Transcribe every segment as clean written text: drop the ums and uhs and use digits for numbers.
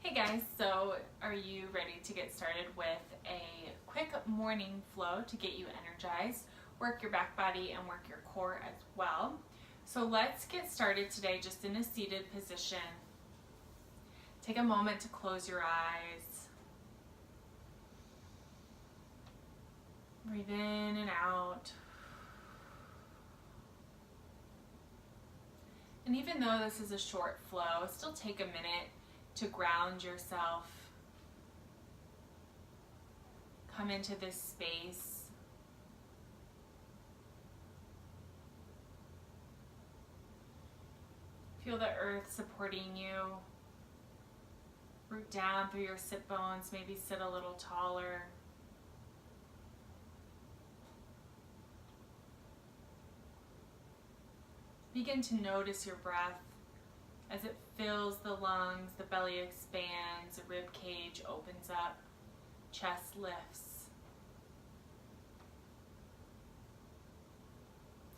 Hey guys, so are you ready to get started with a quick morning flow to get you energized, work your back body and work your core as well? So let's get started today just in a seated position. Take a moment to close your eyes. Breathe in and out. And even though this is a short flow, still take a minute to ground yourself. Come into this space. Feel the earth supporting you. Root down through your sit bones, maybe sit a little taller. Begin to notice your breath as it fills the lungs, the belly expands, the rib cage opens up, chest lifts.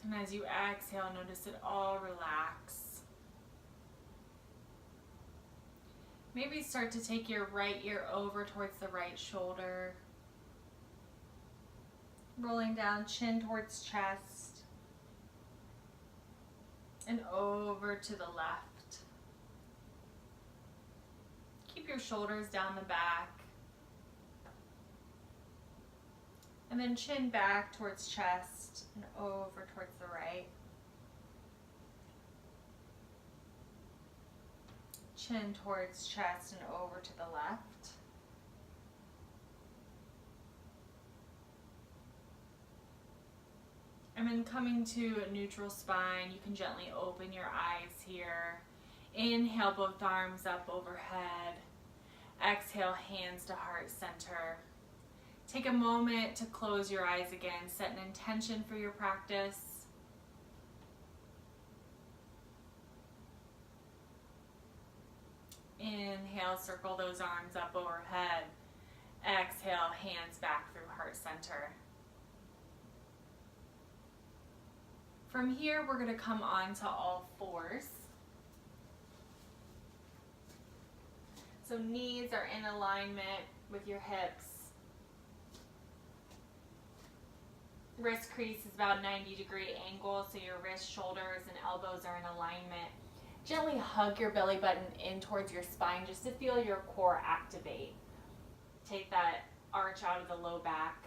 And as you exhale, notice it all relax. Maybe start to take your right ear over towards the right shoulder, rolling down, chin towards chest, and over to the left. Keep your shoulders down the back. And then chin back towards chest and over towards the right. Chin towards chest and over to the left. And then coming to a neutral spine, you can gently open your eyes here. Inhale, both arms up overhead. Exhale, hands to heart center. Take a moment to close your eyes again. Set an intention for your practice. Inhale, circle those arms up overhead. Exhale, hands back through heart center. From here, we're going to come on to all fours. So knees are in alignment with your hips. Wrist crease is about 90-degree angle, so your wrists, shoulders, and elbows are in alignment. Gently hug your belly button in towards your spine just to feel your core activate. Take that arch out of the low back.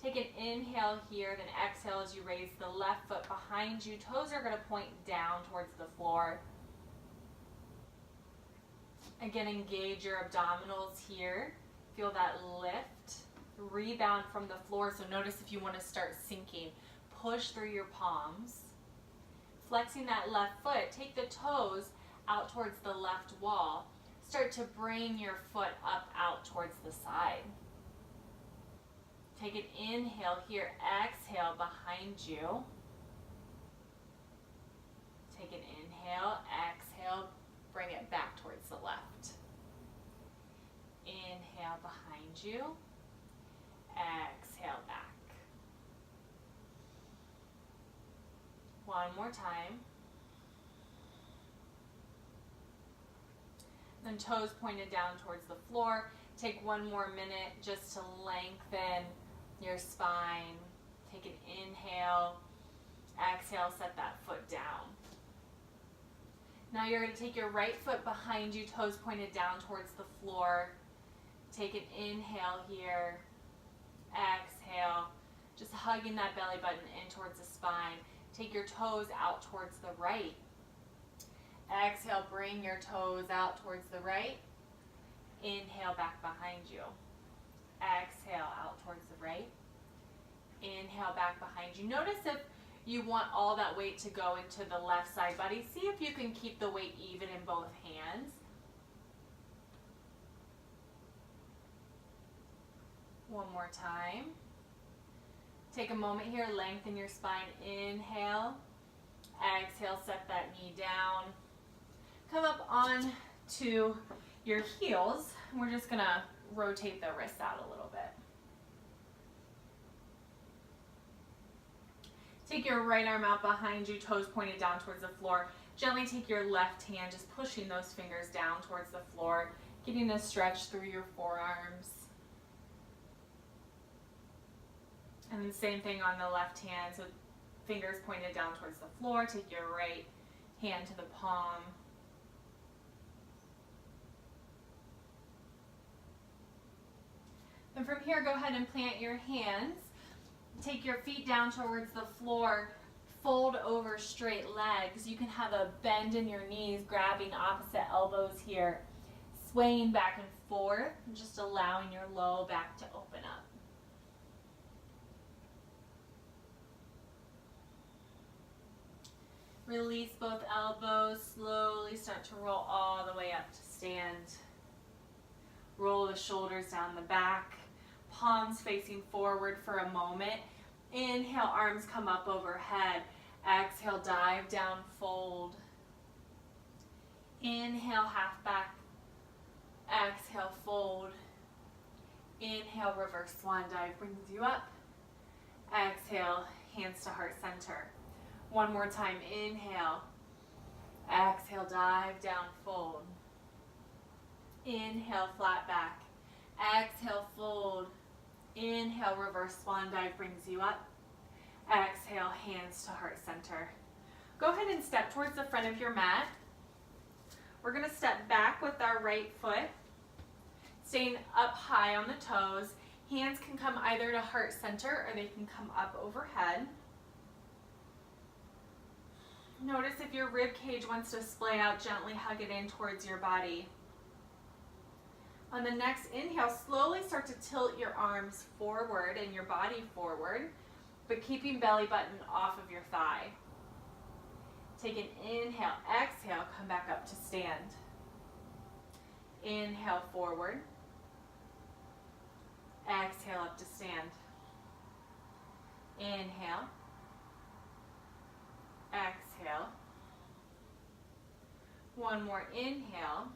Take an inhale here, then exhale as you raise the left foot behind you. Toes are going to point down towards the floor. Again, engage your abdominals here. Feel that lift. Rebound from the floor, so notice if you want to start sinking. Push through your palms. Flexing that left foot, take the toes out towards the left wall. Start to bring your foot up out towards the side. Take an inhale here, exhale behind you. Take an inhale, exhale, bring it back towards the left. Inhale behind you, exhale back. One more time. Then toes pointed down towards the floor. Take one more minute just to lengthen your spine. Take an inhale, exhale, set that foot down. Now you're going to take your right foot behind you, toes pointed down towards the floor. Take an inhale here, exhale, just hugging that belly button in towards the spine. Take your toes out towards the right. Exhale, bring your toes out towards the right. Inhale, back behind you. Exhale, out towards the right. Inhale, back behind you. Notice if you want all that weight to go into the left side body. See if you can keep the weight even in both hands. One more time. Take a moment here, lengthen your spine. Inhale, exhale, set that knee down. Come up on to your heels. We're just going to rotate the wrists out a little bit. Take your right arm out behind you, toes pointed down towards the floor. Gently take your left hand, just pushing those fingers down towards the floor, getting a stretch through your forearms. And then same thing on the left hand, so fingers pointed down towards the floor. Take your right hand to the palm. And from here, go ahead and plant your hands. Take your feet down towards the floor. Fold over straight legs. You can have a bend in your knees, grabbing opposite elbows here. Swaying back and forth, and just allowing your low back to open up. Release both elbows, slowly start to roll all the way up to stand. Roll the shoulders down the back, palms facing forward for a moment. Inhale, arms come up overhead. Exhale, dive down, fold. Inhale, half back. Exhale, fold. Inhale, reverse swan dive brings you up. Exhale, hands to heart center. One more time, inhale. Exhale, dive down, fold. Inhale, flat back. Exhale, fold. Inhale, reverse swan dive brings you up. Exhale, hands to heart center. Go ahead and step towards the front of your mat. We're going to step back with our right foot, staying up high on the toes. Hands can come either to heart center or they can come up overhead. Notice if your rib cage wants to splay out, gently hug it in towards your body. On the next inhale, slowly start to tilt your arms forward and your body forward, but keeping belly button off of your thigh. Take an inhale, exhale, come back up to stand. Inhale forward. Exhale up to stand. Inhale. Exhale. One more inhale.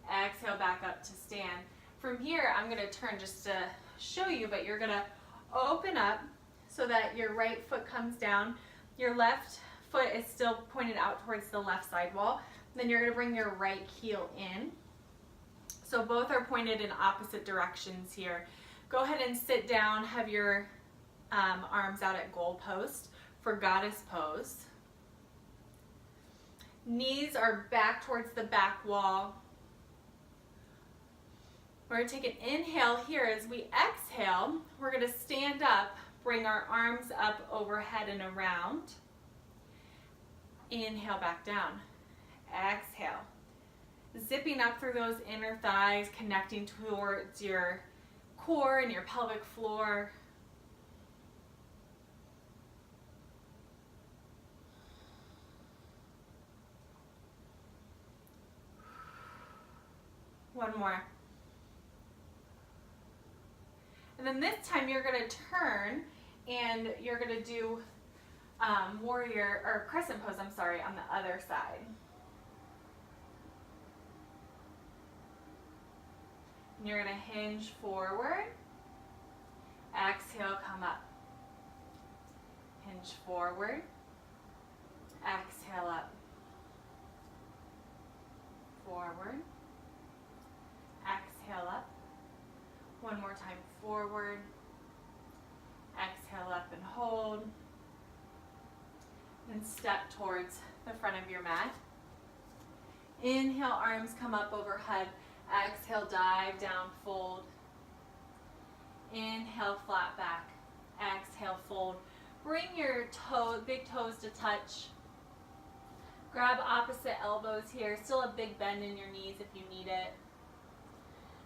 Exhale back up to stand. From here, I'm going to turn just to show you, but you're going to open up so that your right foot comes down. Your left foot is still pointed out towards the left side wall. Then you're going to bring your right heel in. So both are pointed in opposite directions here. Go ahead and sit down, have your arms out at goal post for goddess pose. Knees are back towards the back wall. We're going to take an inhale here. As we exhale, we're going to stand up, bring our arms up overhead and around. Inhale back down. Exhale. Zipping up through those inner thighs, connecting towards your core and your pelvic floor. One more. And then this time you're going to turn and you're going to do warrior or crescent pose, on the other side. And you're going to hinge forward. Exhale, come up. Hinge forward. Exhale up. Forward. Exhale up. One more time, forward. Exhale up and hold. And step towards the front of your mat. Inhale, arms come up overhead. Exhale, dive down, fold. Inhale, flat back. Exhale, fold. Bring your big toes to touch. Grab opposite elbows here. Still a big bend in your knees if you need it.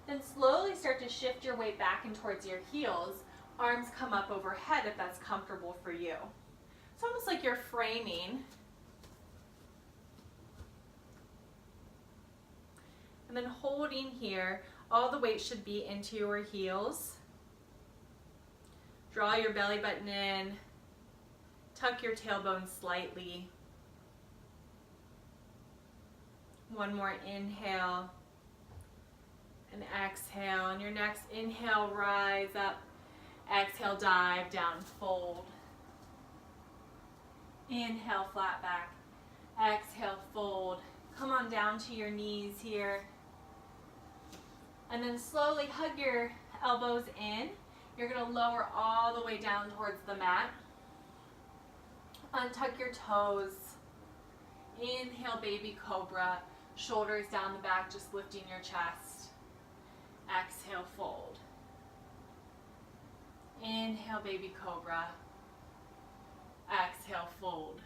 Then slowly start to shift your weight back and towards your heels. Arms come up overhead if that's comfortable for you. It's almost like you're framing. And then holding here, all the weight should be into your heels. Draw your belly button in. Tuck your tailbone slightly. One more inhale. And exhale. On your next inhale, rise up. Exhale, dive down, fold. Inhale, flat back. Exhale, fold. Come on down to your knees here. And then slowly hug your elbows in. You're going to lower all the way down towards the mat. Untuck your toes. Inhale, baby cobra. Shoulders down the back, just lifting your chest. Exhale, fold. Inhale, baby cobra. Exhale, fold.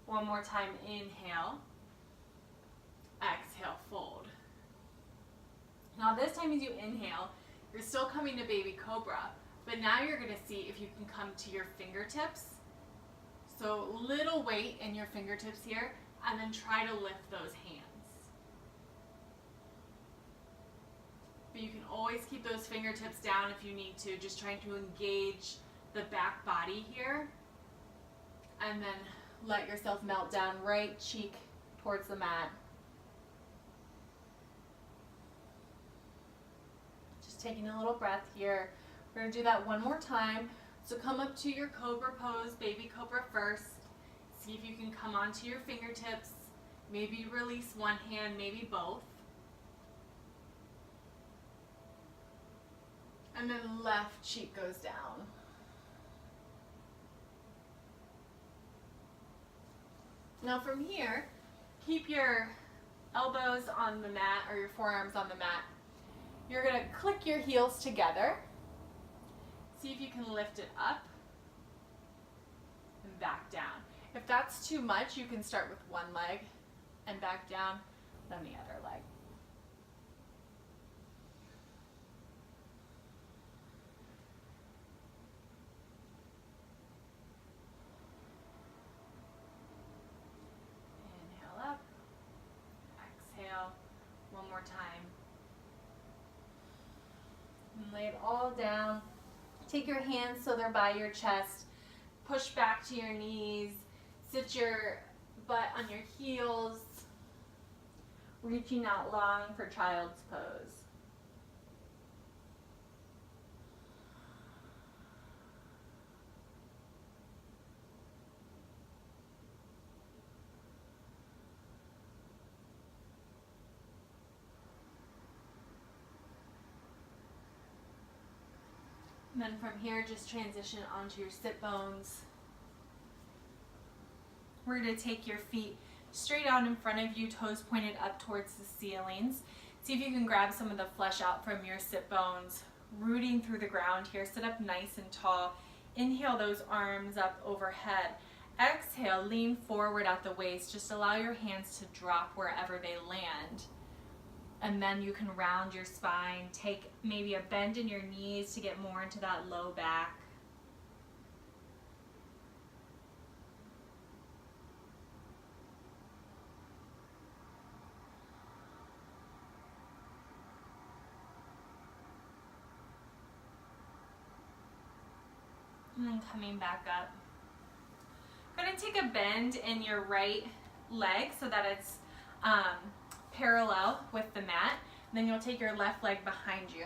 One more time, inhale. Exhale, fold. Now this time as you inhale, you're still coming to baby cobra, but now you're going to see if you can come to your fingertips. So little weight in your fingertips here, and then try to lift those hands. But you can always keep those fingertips down if you need to, just trying to engage the back body here. And then let yourself melt down, right cheek towards the mat. Just taking a little breath here. We're going to do that one more time. So come up to your Cobra pose, baby cobra first. See if you can come onto your fingertips. Maybe release one hand, maybe both. And then left cheek goes down. Now from here, keep your elbows on the mat or your forearms on the mat. You're going to click your heels together. See if you can lift it up and back down. If that's too much, you can start with one leg and back down, then the other leg. Inhale up, exhale, one more time. And lay it all down. Take your hands so they're by your chest. Push back to your knees. Sit your butt on your heels. Reaching out long for child's pose. And then from here, just transition onto your sit bones. We're going to take your feet straight out in front of you, toes pointed up towards the ceilings. See if you can grab some of the flesh out from your sit bones, rooting through the ground here. Sit up nice and tall. Inhale those arms up overhead. Exhale, lean forward at the waist. Just allow your hands to drop wherever they land. And then you can round your spine. Take maybe a bend in your knees to get more into that low back. And then coming back up. I'm going to take a bend in your right leg so that it's parallel with the mat. And then you'll take your left leg behind you.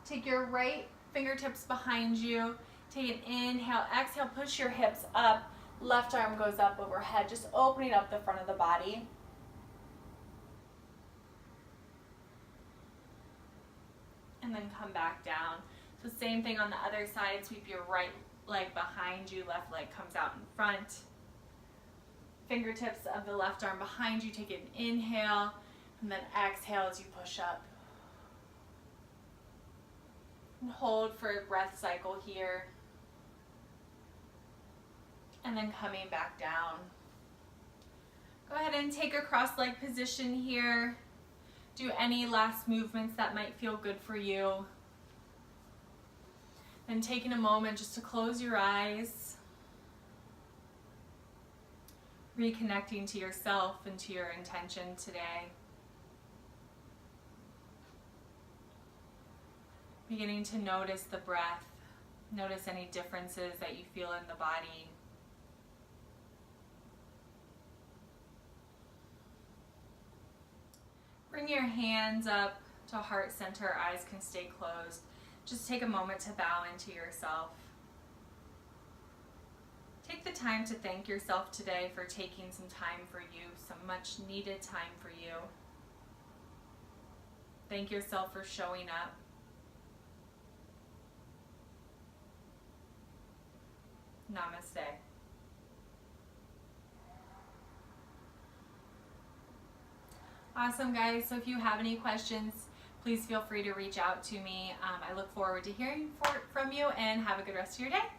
Take your right fingertips behind you. Take an inhale, exhale, push your hips up. Left arm goes up overhead, just opening up the front of the body. And then come back down. So same thing on the other side. Sweep your right leg behind you, left leg comes out in front. Fingertips of the left arm behind you. Take an inhale, and then exhale as you push up. And hold for a breath cycle here. And then coming back down. Go ahead and take a cross-leg position here. Do any last movements that might feel good for you. And taking a moment just to close your eyes. Reconnecting to yourself and to your intention today. Beginning to notice the breath. Notice any differences that you feel in the body. Bring your hands up to heart center, eyes can stay closed. Just take a moment to bow into yourself. Take the time to thank yourself today for taking some time for you, some much needed time for you. Thank yourself for showing up. Namaste. Awesome, guys. So if you have any questions, please feel free to reach out to me. I look forward to hearing from you, and have a good rest of your day.